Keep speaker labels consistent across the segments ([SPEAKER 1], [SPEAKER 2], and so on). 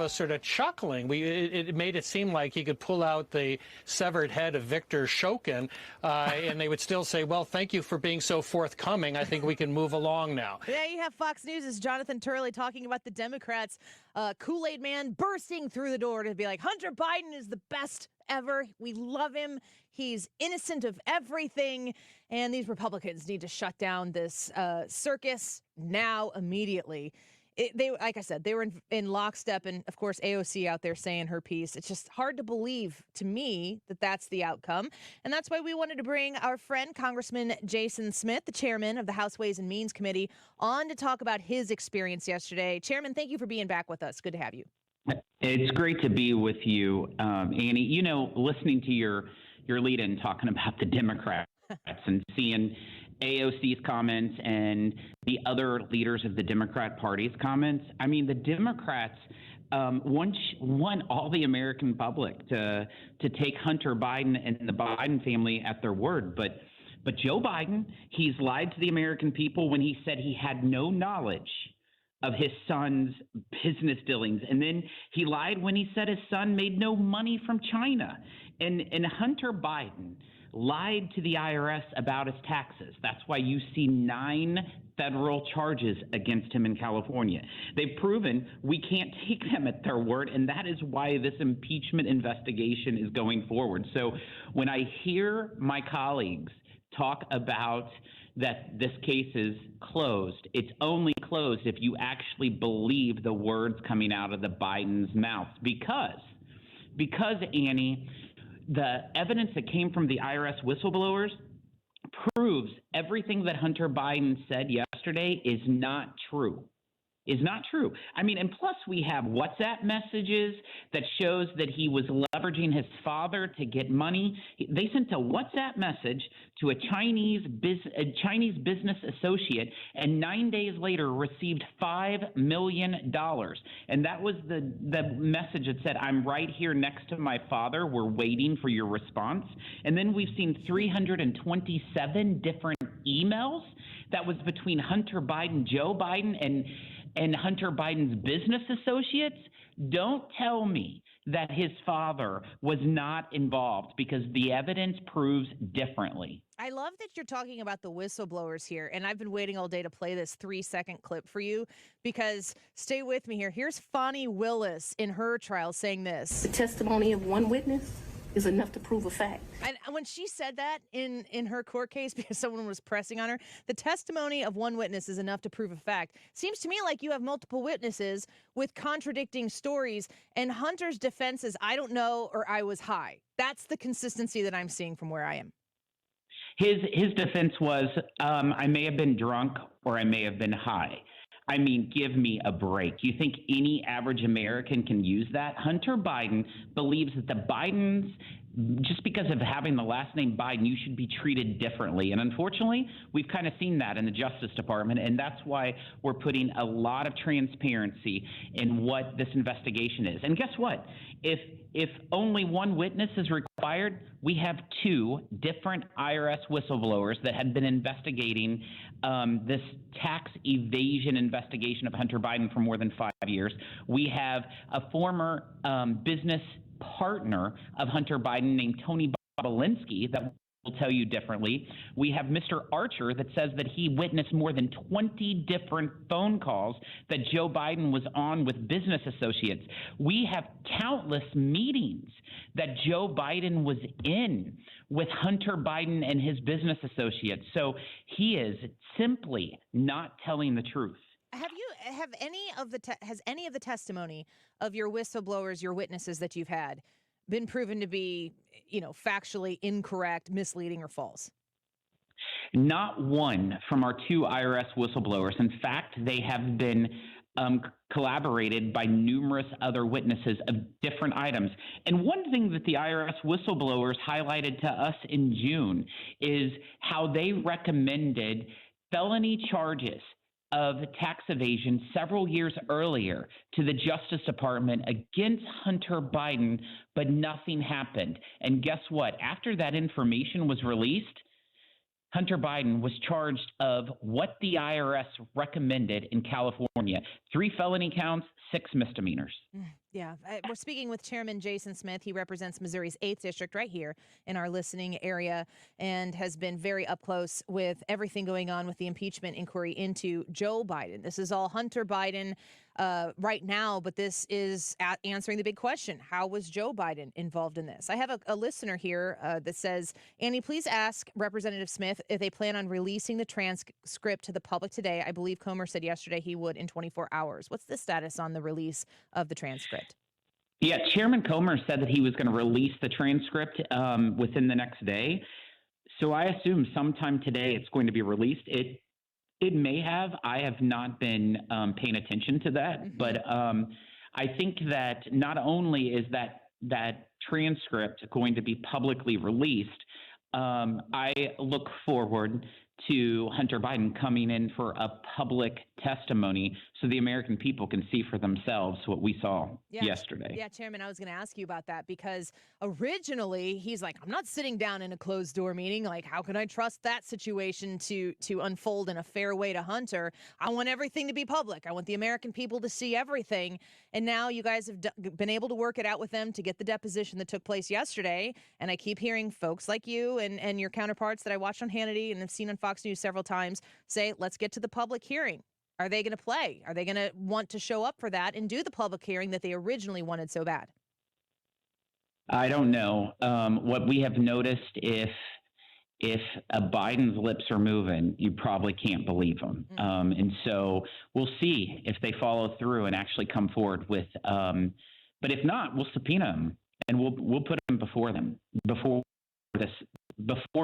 [SPEAKER 1] us sort of chuckling. It made it seem like he could pull out the severed head of Victor Shokin, and they would still say, well, thank you for being so forthcoming. I think we can move along now.
[SPEAKER 2] Yeah, you have Fox News' Jonathan Turley talking about the Democrats, Kool-Aid man bursting through the door to be like, Hunter Biden is the best ever. We love him. He's innocent of everything. And these Republicans need to shut down this circus now, immediately. They, like I said, they were in lockstep, and of course AOC out there saying her piece. It's just hard to believe to me that that's the outcome, and that's why we wanted to bring our friend Congressman Jason Smith, the chairman of the House Ways and Means Committee, on to talk about his experience yesterday. Chairman, thank you for being back with us. Good to have you.
[SPEAKER 3] It's great to be with you, Annie. You know, listening to your lead-in talking about the Democrats and seeing AOC's comments and the other leaders of the Democrat Party's comments. I mean, the Democrats want all the American public to take Hunter Biden and the Biden family at their word. But Joe Biden, he's lied to the American people when he said he had no knowledge of his son's business dealings. And then he lied when he said his son made no money from China. And Hunter Biden lied to the IRS about his taxes. That's why you see 9 federal charges against him in California. They've proven we can't take them at their word, and that is why this impeachment investigation is going forward. So when I hear my colleagues talk about that this case is closed, it's only closed if you actually believe the words coming out of the Biden's mouths. Because Annie, the evidence that came from the IRS whistleblowers proves everything that Hunter Biden said yesterday is not true. I mean, and plus we have WhatsApp messages that shows that he was leveraging his father to get money. They sent a WhatsApp message to a Chinese business associate, and 9 days later received $5 million. And that was the message that said, I'm right here next to my father. We're waiting for your response. And then we've seen 327 different emails that was between Hunter Biden, Joe Biden, and Hunter Biden's business associates. Don't tell me that his father was not involved, because the evidence proves differently.
[SPEAKER 2] I love that you're talking about the whistleblowers here, and I've been waiting all day to play this 3-second clip for you, because stay with me here. Here's Fonnie Willis in her trial saying this.
[SPEAKER 4] The testimony of one witness is enough to prove a fact.
[SPEAKER 2] And when she said that in her court case, because someone was pressing on her, the testimony of one witness is enough to prove a fact. Seems to me like you have multiple witnesses with contradicting stories, and Hunter's defense is, I don't know, or I was high. That's the consistency that I'm seeing from where I am.
[SPEAKER 3] His defense was, I may have been drunk or I may have been high. I mean, give me a break. You think any average American can use that? Hunter Biden believes that the Bidens, just because of having the last name Biden, you should be treated differently. And unfortunately, we've kind of seen that in the Justice Department. And that's why we're putting a lot of transparency in what this investigation is. And guess what? If only one witness is required, we have 2 different IRS whistleblowers that had been investigating this tax evasion investigation of Hunter Biden for more than 5 years. We have a former business partner of Hunter Biden named Tony Bobulinski that will tell you differently. We have Mr. Archer that says that he witnessed more than 20 different phone calls that Joe Biden was on with business associates. We have countless meetings that Joe Biden was in with Hunter Biden and his business associates. So he is simply not telling the truth.
[SPEAKER 2] Has any of the testimony of your whistleblowers, your witnesses that you've had, been proven to be, factually incorrect, misleading, or false?
[SPEAKER 3] Not one from our 2 IRS whistleblowers. In fact, they have been collaborated by numerous other witnesses of different items. And one thing that the IRS whistleblowers highlighted to us in June is how they recommended felony charges of tax evasion several years earlier to the Justice Department against Hunter Biden, but nothing happened. And guess what? After that information was released, Hunter Biden was charged of what the IRS recommended in California: 3 felony counts, 6 misdemeanors.
[SPEAKER 2] Yeah, we're speaking with Chairman Jason Smith. He represents Missouri's 8th District right here in our listening area and has been very up close with everything going on with the impeachment inquiry into Joe Biden. This is all Hunter Biden right now, but this is answering the big question. How was Joe Biden involved in this? I have a listener here that says, Annie, please ask Representative Smith if they plan on releasing the transcript to the public today. I believe Comer said yesterday he would in 24 hours. What's the status on the release of the transcript?
[SPEAKER 3] Yeah, Chairman Comer said that he was going to release the transcript within the next day. So I assume sometime today it's going to be released. It may have. I have not been paying attention to that, but I think that not only is that transcript going to be publicly released, I look forward to Hunter Biden coming in for a public testimony so the American people can see for themselves what we saw yesterday.
[SPEAKER 2] Yeah, Chairman, I was going to ask you about that because originally he's like, I'm not sitting down in a closed door meeting. Like, how can I trust that situation to unfold in a fair way to Hunter? I want everything to be public. I want the American people to see everything. And now you guys have been able to work it out with them to get the deposition that took place yesterday. And I keep hearing folks like you and your counterparts that I watched on Hannity and have seen on Fox News several times say, let's get to the public hearing. Are they going to play? Are they going to want to show up for that and do the public hearing that they originally wanted so bad?
[SPEAKER 3] I don't know. What we have noticed, if Biden's lips are moving, you probably can't believe them. And so we'll see if they follow through and actually come forward with. But if not, we'll subpoena them and we'll put them before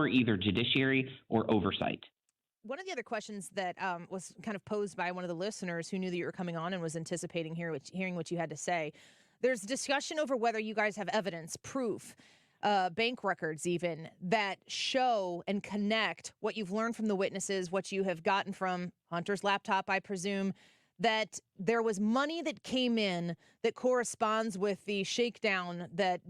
[SPEAKER 3] either judiciary or oversight.
[SPEAKER 2] One of the other questions that was kind of posed by one of the listeners who knew that you were coming on and was anticipating hearing what you had to say, there's discussion over whether you guys have evidence, proof, bank records even, that show and connect what you've learned from the witnesses, what you have gotten from Hunter's laptop, I presume, that there was money that came in that corresponds with the shakedown that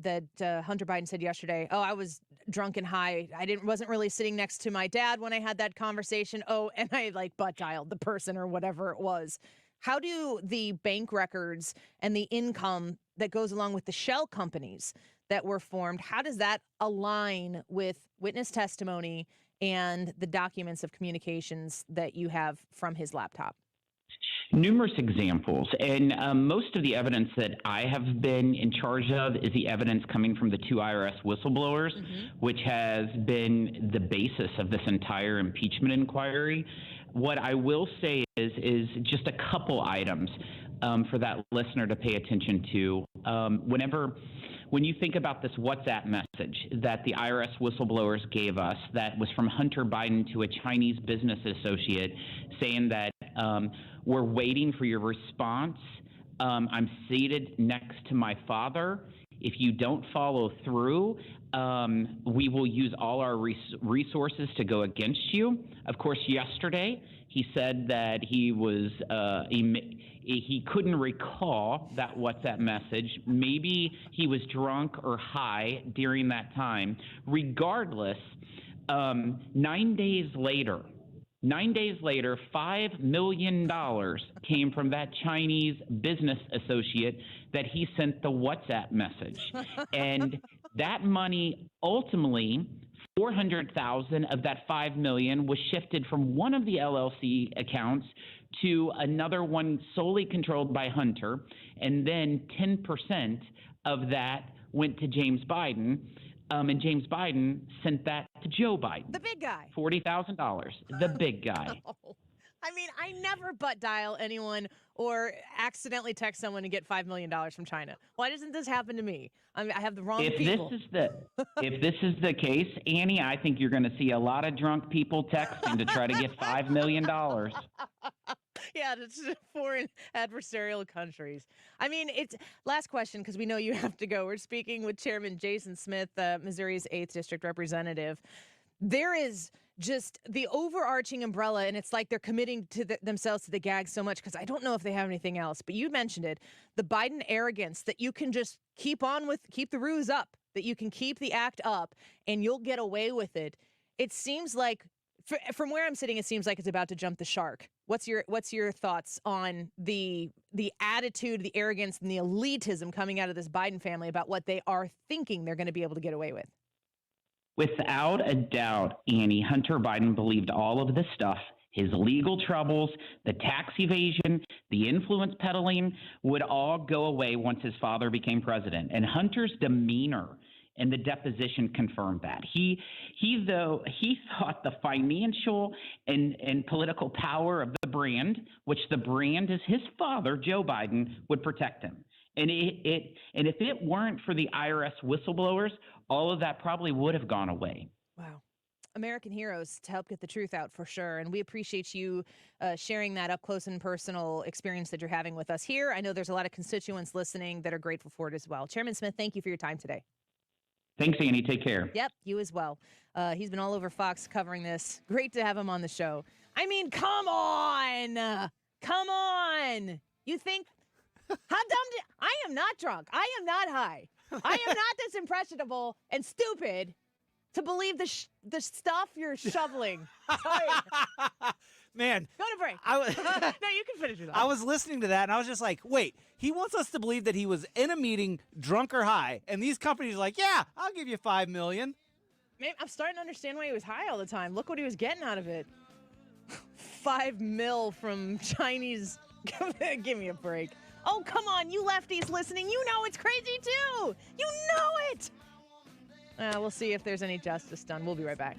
[SPEAKER 2] Hunter Biden said yesterday. Oh, I was drunk and high. Wasn't really sitting next to my dad when I had that conversation. Oh, and I butt dialed the person or whatever it was. How do the bank records and the income that goes along with the shell companies that were formed, how does that align with witness testimony and the documents of communications that you have from his laptop?
[SPEAKER 3] Numerous examples, and most of the evidence that I have been in charge of is the evidence coming from the 2 IRS whistleblowers, which has been the basis of this entire impeachment inquiry. What I will say is just a couple items for that listener to pay attention to. When you think about this WhatsApp message that the IRS whistleblowers gave us that was from Hunter Biden to a Chinese business associate saying that we're waiting for your response. I'm seated next to my father. If you don't follow through, we will use all our resources to go against you. Of course, yesterday he said that he couldn't recall that WhatsApp message. Maybe he was drunk or high during that time. Regardless, 9 days later, $5 million came from that Chinese business associate that he sent the WhatsApp message. And that money, ultimately, $400,000 of that $5 million was shifted from one of the LLC accounts to another one solely controlled by Hunter. And then 10% of that went to James Biden. And James Biden sent that to Joe Biden.
[SPEAKER 2] The big guy.
[SPEAKER 3] $40,000. The big guy.
[SPEAKER 2] Oh. I mean, I never butt dial anyone or accidentally text someone to get $5 million from China. Why doesn't this happen to me? I have the wrong people.
[SPEAKER 3] If this is the case, Annie, I think you're going to see a lot of drunk people texting to try to get $5 million.
[SPEAKER 2] Yeah, to foreign adversarial countries. I mean, it's last question because we know you have to go. We're speaking with Chairman Jason Smith, Missouri's 8th District Representative. There is just the overarching umbrella, and it's like they're committing to themselves to the gag so much because I don't know if they have anything else. But you mentioned it, the Biden arrogance that you can just keep the ruse up, that you can keep the act up, and you'll get away with it. It seems like From where I'm sitting, it seems like it's about to jump the shark. What's your thoughts on the attitude, the arrogance, and the elitism coming out of this Biden family about what they are thinking they're going to be able to get away with?
[SPEAKER 3] Without a doubt, Annie, Hunter Biden believed all of this stuff. His legal troubles, the tax evasion, the influence peddling would all go away once his father became president. And Hunter's demeanor in the deposition confirmed that. He thought the financial and political power of the brand, which the brand is his father, Joe Biden, would protect him. And if it weren't for the IRS whistleblowers, all of that probably would have gone away.
[SPEAKER 2] Wow. American heroes to help get the truth out for sure. And we appreciate you sharing that up close and personal experience that you're having with us here. I know there's a lot of constituents listening that are grateful for it as well. Chairman Smith, thank you for your time today.
[SPEAKER 3] Thanks, Annie. Take care.
[SPEAKER 2] Yep, you as well. He's been all over Fox covering this. Great to have him on the show. I mean, come on. Come on. You think, how dumb I am not drunk. I am not high. I am not this impressionable and stupid to believe the stuff you're shoveling. Sorry.
[SPEAKER 5] Man.
[SPEAKER 2] Go to break. No, you can finish it off.
[SPEAKER 5] I was listening to that, and I was just like, wait, he wants us to believe that he was in a meeting, drunk or high, and these companies are like, yeah, I'll give you $5 million.
[SPEAKER 2] Maybe I'm starting to understand why he was high all the time. Look what he was getting out of it. $5 million from Chinese. Give me a break. Oh, come on, you lefties listening. You know it's crazy, too. You know it. We'll see if there's any justice done. We'll be right back.